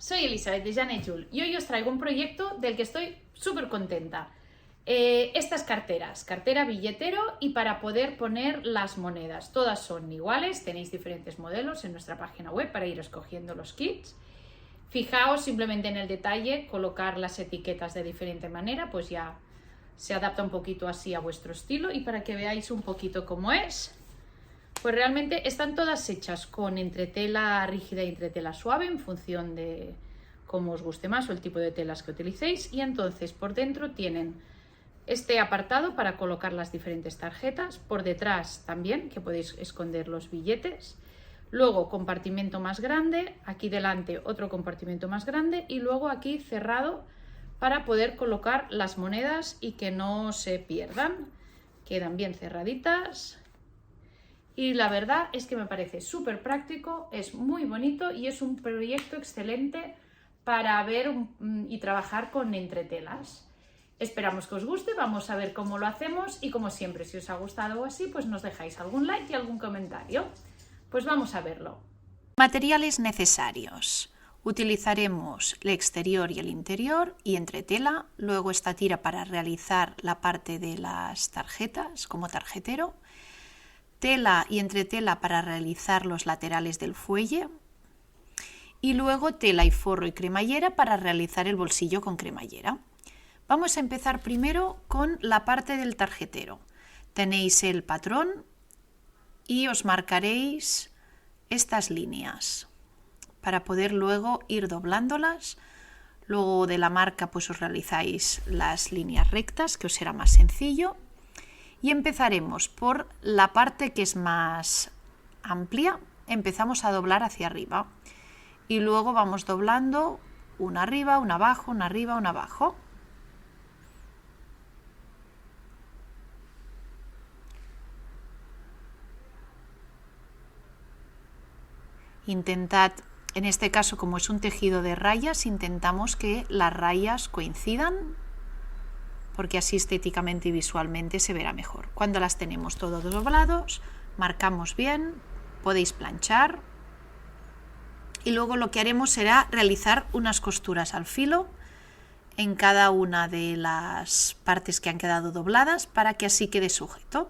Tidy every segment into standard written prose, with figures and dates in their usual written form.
soy Elizabeth de Janet Jules y hoy os traigo un proyecto del que estoy súper contenta. Estas carteras, cartera billetero y para poder poner las monedas. Todas son iguales, tenéis diferentes modelos en nuestra página web para ir escogiendo los kits. Fijaos simplemente en el detalle, colocar las etiquetas de diferente manera, pues ya se adapta un poquito así a vuestro estilo. Y para que veáis un poquito cómo es, pues realmente están todas hechas con entretela rígida y entretela suave en función de cómo os guste más o el tipo de telas que utilicéis. Y entonces por dentro tienen este apartado para colocar las diferentes tarjetas, por detrás también que podéis esconder los billetes. Luego compartimento más grande, aquí delante otro compartimento más grande y luego aquí cerrado para poder colocar las monedas y que no se pierdan. Quedan bien cerraditas y la verdad es que me parece súper práctico, es muy bonito y es un proyecto excelente para ver y trabajar con entretelas. Esperamos que os guste, vamos a ver cómo lo hacemos y como siempre, si os ha gustado o así, pues nos dejáis algún like y algún comentario. Pues vamos a verlo. Materiales necesarios. Utilizaremos el exterior y el interior y entretela, luego esta tira para realizar la parte de las tarjetas como tarjetero, tela y entretela para realizar los laterales del fuelle y luego tela y forro y cremallera para realizar el bolsillo con cremallera. Vamos a empezar primero con la parte del tarjetero. Tenéis el patrón y os marcaréis estas líneas para poder luego ir doblándolas. Luego de la marca pues os realizáis las líneas rectas, que os será más sencillo. Y empezaremos por la parte que es más amplia. Empezamos a doblar hacia arriba y luego vamos doblando una arriba, una abajo, una arriba, una abajo. Intentad, en este caso como es un tejido de rayas, intentamos que las rayas coincidan porque así estéticamente y visualmente se verá mejor. Cuando las tenemos todos doblados, marcamos bien, podéis planchar y luego lo que haremos será realizar unas costuras al filo en cada una de las partes que han quedado dobladas para que así quede sujeto.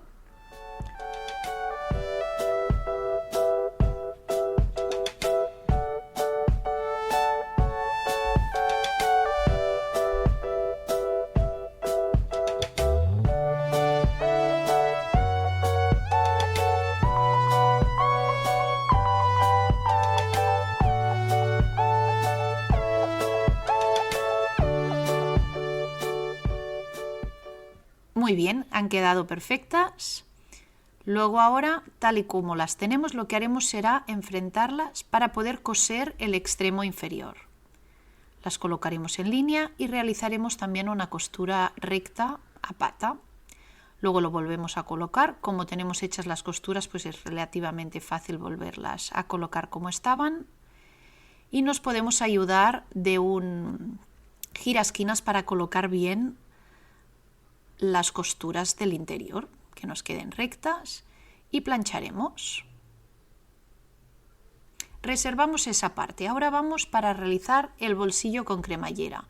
Muy bien, han quedado perfectas. Luego ahora, tal y como las tenemos, lo que haremos será enfrentarlas para poder coser el extremo inferior. Las colocaremos en línea y realizaremos también una costura recta a pata. Luego lo volvemos a colocar. Como tenemos hechas las costuras, pues es relativamente fácil volverlas a colocar como estaban. Y nos podemos ayudar de un girasquinas para colocar bien las costuras del interior, que nos queden rectas, y plancharemos. Reservamos esa parte. Ahora vamos para realizar el bolsillo con cremallera.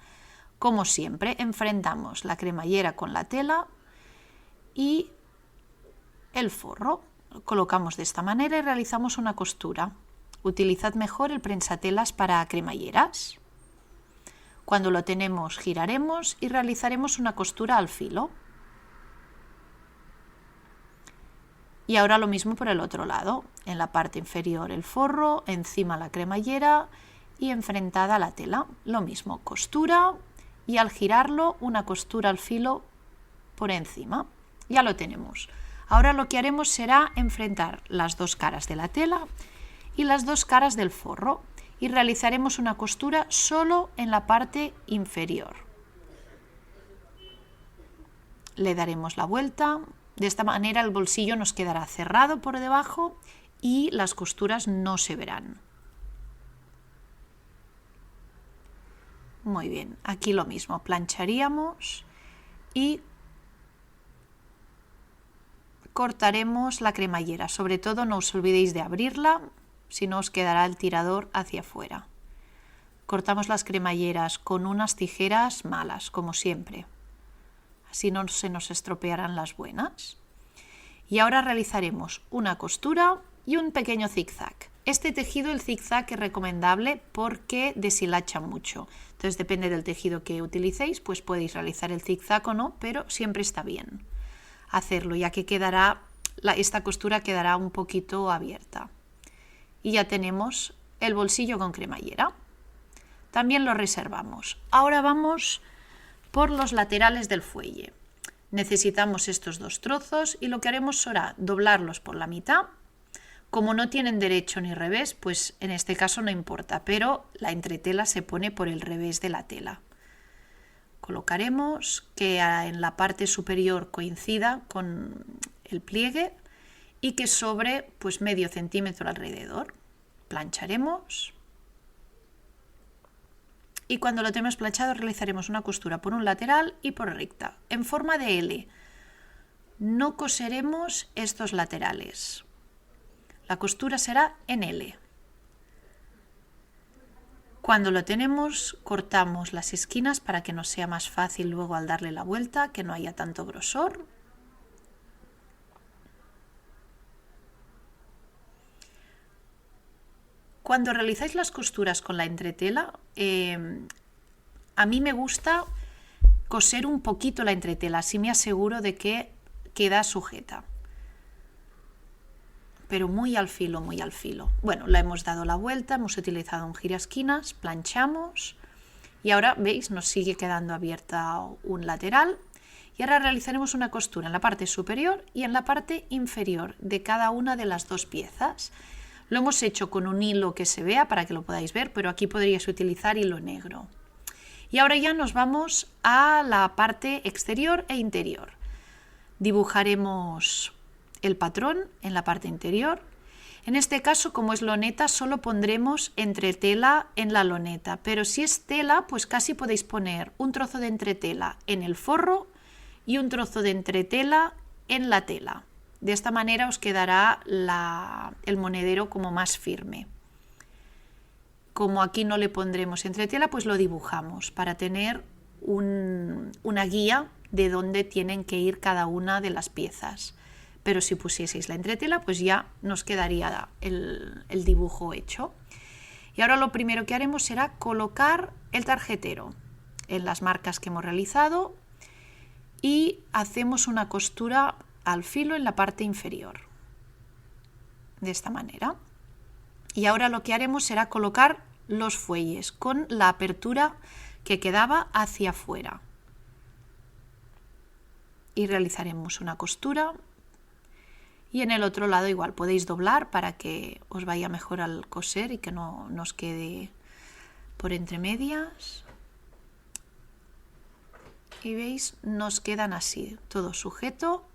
Como siempre, enfrentamos la cremallera con la tela y el forro. Lo colocamos de esta manera y realizamos una costura. Utilizad mejor el prensatelas para cremalleras. Cuando lo tenemos, giraremos y realizaremos una costura al filo. Y ahora lo mismo por el otro lado. En la parte inferior el forro, encima la cremallera y enfrentada la tela. Lo mismo, costura y al girarlo una costura al filo por encima. Ya lo tenemos. Ahora lo que haremos será enfrentar las dos caras de la tela y las dos caras del forro. Y realizaremos una costura solo en la parte inferior. Le daremos la vuelta. De esta manera el bolsillo nos quedará cerrado por debajo y las costuras no se verán. Muy bien, aquí lo mismo, plancharíamos y cortaremos la cremallera. Sobre todo no os olvidéis de abrirla, si no os quedará el tirador hacia afuera. cortamos las cremalleras con unas tijeras malas, como siempre. Así no se nos estropearán las buenas. Y ahora realizaremos una costura y un pequeño zigzag. Este tejido, el zigzag, es recomendable porque deshilacha mucho. Entonces depende del tejido que utilicéis, pues podéis realizar el zigzag o no, pero siempre está bien hacerlo, ya que esta costura quedará un poquito abierta. Y ya tenemos el bolsillo con cremallera. También lo reservamos. Ahora vamos por los laterales del fuelle. Necesitamos estos dos trozos y lo que haremos será doblarlos por la mitad. Como no tienen derecho ni revés, pues en este caso no importa, pero la entretela se pone por el revés de la tela. Colocaremos que en la parte superior coincida con el pliegue y que sobre pues medio centímetro alrededor. Plancharemos. Y cuando lo tenemos planchado realizaremos una costura por un lateral y por recta, en forma de L. No coseremos estos laterales. La costura será en L. Cuando lo tenemos, cortamos las esquinas para que nos sea más fácil luego al darle la vuelta, que no haya tanto grosor. Cuando realizáis las costuras con la entretela, a mí me gusta coser un poquito la entretela, así me aseguro de que queda sujeta. Pero muy al filo, muy al filo. Bueno, la hemos dado la vuelta, hemos utilizado un giraesquinas, planchamos y ahora, ¿veis? Nos sigue quedando abierta un lateral. Y ahora realizaremos una costura en la parte superior y en la parte inferior de cada una de las dos piezas. Lo hemos hecho con un hilo que se vea para que lo podáis ver, pero aquí podríais utilizar hilo negro. Y ahora ya nos vamos a la parte exterior e interior. Dibujaremos el patrón en la parte interior. En este caso, como es loneta, solo pondremos entretela en la loneta, pero si es tela, pues casi podéis poner un trozo de entretela en el forro y un trozo de entretela en la tela. De esta manera os quedará el monedero como más firme. Como aquí no le pondremos entretela, pues lo dibujamos para tener una guía de dónde tienen que ir cada una de las piezas. Pero si pusieseis la entretela, pues ya nos quedaría el dibujo hecho. Y ahora lo primero que haremos será colocar el tarjetero en las marcas que hemos realizado y hacemos una costura al filo en la parte inferior, de esta manera. Y ahora lo que haremos será colocar los fuelles con la apertura que quedaba hacia afuera. Y realizaremos una costura. Y en el otro lado igual podéis doblar para que os vaya mejor al coser y que no nos quede por entre medias. Y veis, nos quedan así, todo sujeto.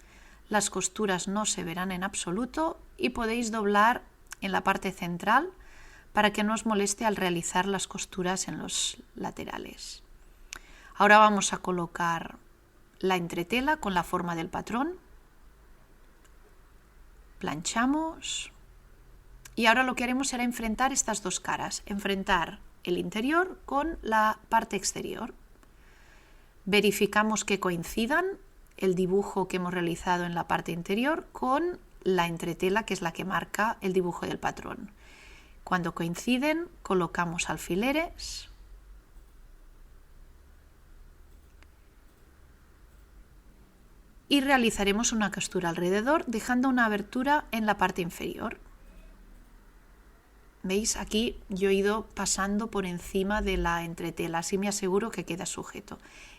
Las costuras no se verán en absoluto y podéis doblar en la parte central para que no os moleste al realizar las costuras en los laterales. Ahora vamos a colocar la entretela con la forma del patrón. Planchamos y ahora lo que haremos será enfrentar estas dos caras, enfrentar el interior con la parte exterior. Verificamos que coincidan el dibujo que hemos realizado en la parte interior con la entretela, que es la que marca el dibujo del patrón. Cuando coinciden, colocamos alfileres y realizaremos una costura alrededor, dejando una abertura en la parte inferior. ¿Veis? Aquí yo he ido pasando por encima de la entretela, así me aseguro que queda sujeto.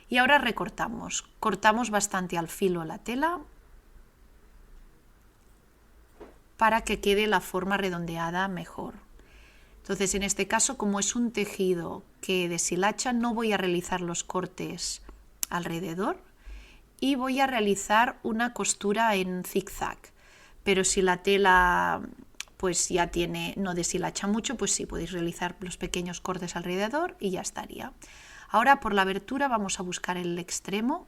Y ahora recortamos. Cortamos bastante al filo la tela para que quede la forma redondeada mejor. Entonces, en este caso, como es un tejido que deshilacha, no voy a realizar los cortes alrededor y voy a realizar una costura en zigzag. Pero si la tela pues ya no deshilacha mucho, pues sí, podéis realizar los pequeños cortes alrededor y ya estaría. Ahora por la abertura vamos a buscar el extremo.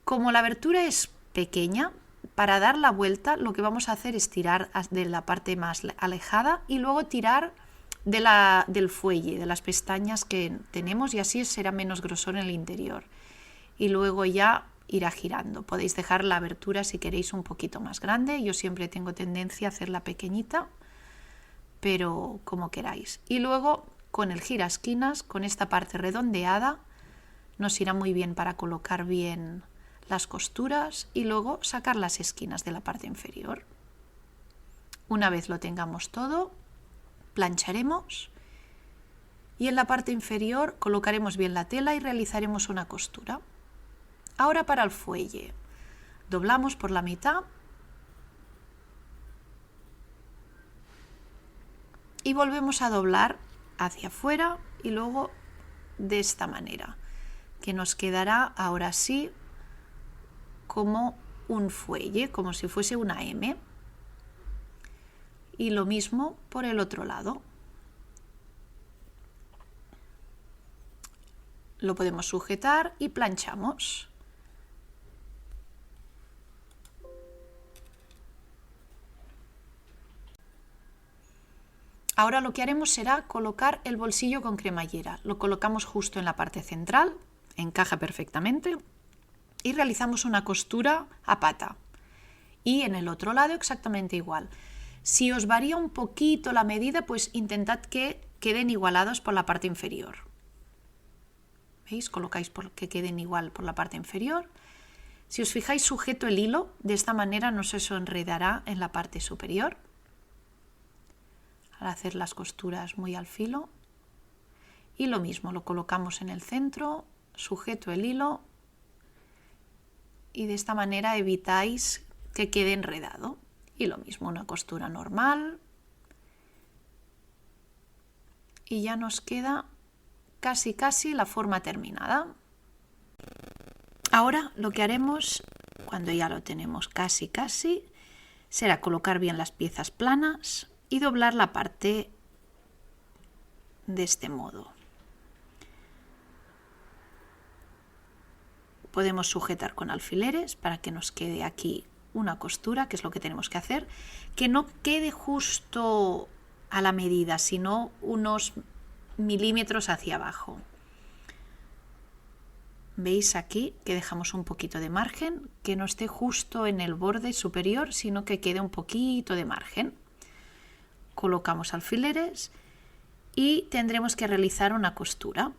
Como la abertura es pequeña, para dar la vuelta lo que vamos a hacer es tirar de la parte más alejada y luego tirar del fuelle, de las pestañas que tenemos, y así será menos grosor en el interior. Y luego ya irá girando. Podéis dejar la abertura si queréis un poquito más grande. Yo siempre tengo tendencia a hacerla pequeñita, pero como queráis. Y luego con el girasquinas, con esta parte redondeada, nos irá muy bien para colocar bien las costuras y luego sacar las esquinas de la parte inferior. Una vez lo tengamos todo, plancharemos y en la parte inferior colocaremos bien la tela y realizaremos una costura. Ahora para el fuelle, doblamos por la mitad y volvemos a doblar hacia afuera y luego de esta manera, que nos quedará ahora sí como un fuelle, como si fuese una M. Y lo mismo por el otro lado. Lo podemos sujetar y planchamos. Ahora lo que haremos será colocar el bolsillo con cremallera. Lo colocamos justo en la parte central, encaja perfectamente, y realizamos una costura a pata. Y en el otro lado exactamente igual. Si os varía un poquito la medida, pues intentad que queden igualados por la parte inferior. ¿Veis? Colocáis que queden igual por la parte inferior. Si os fijáis, sujeto el hilo, de esta manera no se os enredará en la parte superior. Al hacer las costuras muy al filo. Y lo mismo, lo colocamos en el centro, sujeto el hilo y de esta manera evitáis que quede enredado. Y lo mismo, una costura normal y ya nos queda casi la forma terminada. Ahora lo que haremos, cuando ya lo tenemos casi, será colocar bien las piezas planas y doblar la parte de este modo. Podemos sujetar con alfileres para que nos quede aquí una costura, que es lo que tenemos que hacer, que no quede justo a la medida, sino unos milímetros hacia abajo. ¿Veis aquí que dejamos un poquito de margen? Que no esté justo en el borde superior, sino que quede un poquito de margen. Colocamos alfileres y tendremos que realizar una costura.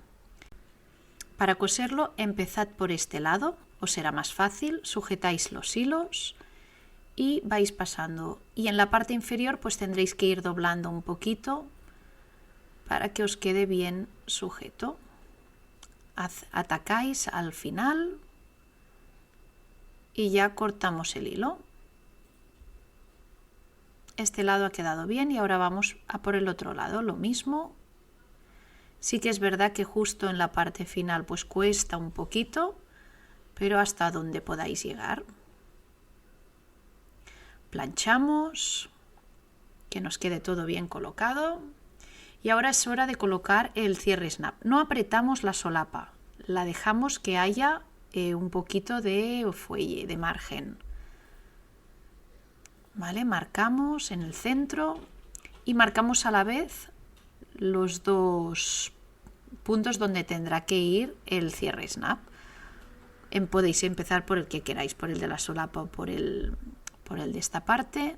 Para coserlo, empezad por este lado, os será más fácil, sujetáis los hilos y vais pasando. Y en la parte inferior pues tendréis que ir doblando un poquito para que os quede bien sujeto. Atacáis al final y ya cortamos el hilo. Este lado ha quedado bien y ahora vamos a por el otro lado, lo mismo. Sí que es verdad que justo en la parte final pues cuesta un poquito, pero hasta donde podáis llegar. Planchamos, que nos quede todo bien colocado. Y ahora es hora de colocar el cierre snap. No apretamos la solapa, la dejamos que haya un poquito de fuelle, de margen. ¿Vale? Marcamos en el centro y marcamos a la vez los dos puntos donde tendrá que ir el cierre snap. Podéis empezar por el que queráis, por el de la solapa o por el de esta parte.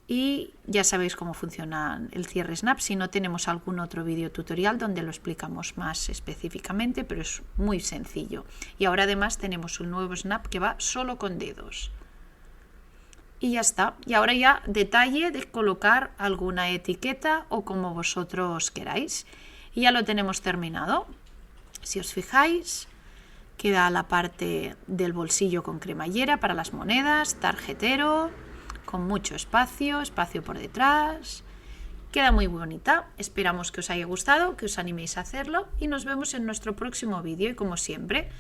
Y ya sabéis cómo funciona el cierre snap. Si no, tenemos algún otro vídeo tutorial donde lo explicamos más específicamente, pero es muy sencillo. Y ahora además tenemos un nuevo snap que va solo con dedos. Y ya está. Y ahora ya detalle de colocar alguna etiqueta o como vosotros queráis. Y ya lo tenemos terminado. Si os fijáis, queda la parte del bolsillo con cremallera para las monedas, tarjetero, con mucho espacio por detrás. Queda muy bonita. Esperamos que os haya gustado, que os animéis a hacerlo y nos vemos en nuestro próximo vídeo. Y como siempre,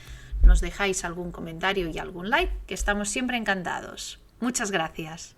nos dejáis algún comentario y algún like, que estamos siempre encantados. Muchas gracias.